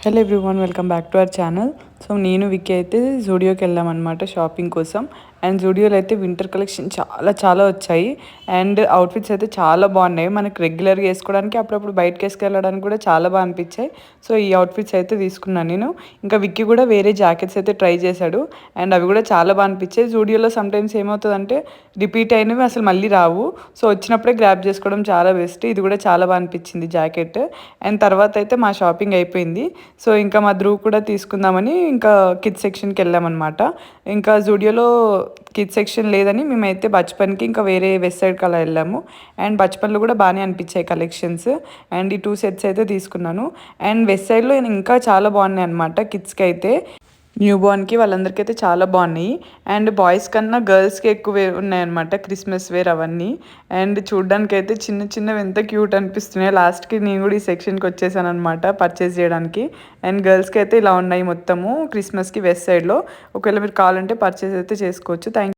Hello everyone, welcome back to our channel. So నేను విక్కీ అయితే జూడియోకి వెళ్ళామన్నమాట షాపింగ్ కోసం. అండ్ జూడియోలో అయితే వింటర్ కలెక్షన్ చాలా చాలా వచ్చాయి. అండ్ అవుట్ఫిట్స్ అయితే చాలా బాగున్నాయి. మనకి రెగ్యులర్గా వేసుకోవడానికి, అప్పుడప్పుడు బయటకి వేసుకెళ్ళడానికి కూడా చాలా బాగా అనిపించాయి. సో ఈ అవుట్ఫిట్స్ అయితే తీసుకున్నాను నేను. ఇంకా విక్కీ కూడా వేరే జాకెట్స్ అయితే ట్రై చేశాడు. అండ్ అవి కూడా చాలా బాగా అనిపించాయి. జూడియోలో సమ్టైమ్స్ ఏమవుతుందంటే రిపీట్ అయినవి అసలు మళ్ళీ రావు. సో వచ్చినప్పుడే గ్రాప్ చేసుకోవడం చాలా బెస్ట్. ఇది కూడా చాలా బాగా అనిపించింది జాకెట్. అండ్ తర్వాత అయితే మా షాపింగ్ అయిపోయింది. సో ఇంకా మా ధ్రువ్ కూడా తీసుకుందామని ఇంకా కిడ్స్ సెక్షన్కి వెళ్ళామన్నమాట. ఇంకా జూడియోలో కిడ్స్ సెక్షన్ లేదని మేమైతే బచ్పన్కి ఇంకా వేరే వెస్ట్ సైడ్కి అలా వెళ్ళాము. అండ్ బచ్పన్లో కూడా బాగానే అనిపించాయి కలెక్షన్స్. అండ్ ఈ 2 సెట్స్ అయితే తీసుకున్నాను. అండ్ వెస్ట్ సైడ్లో ఇంకా చాలా బాగున్నాయి అనమాట కిడ్స్కి అయితే. న్యూ బోర్న్కి వాళ్ళందరికీ అయితే చాలా బాగున్నాయి. అండ్ బాయ్స్ కన్నా గర్ల్స్కి ఎక్కువ ఉన్నాయన్నమాట క్రిస్మస్ వేర్ అవన్నీ. అండ్ చూడ్డానికి అయితే చిన్న చిన్నవి ఎంత క్యూట్ అనిపిస్తున్నాయి. లాస్ట్కి నేను కూడా ఈ సెక్షన్కి వచ్చేసాను అనమాట పర్చేస్ చేయడానికి. అండ్ గర్ల్స్కి అయితే ఇలా ఉన్నాయి మొత్తము క్రిస్మస్కి వెస్ట్ సైడ్లో. ఒకవేళ మీరు కావాలంటే పర్చేస్ అయితే చేసుకోవచ్చు. థ్యాంక్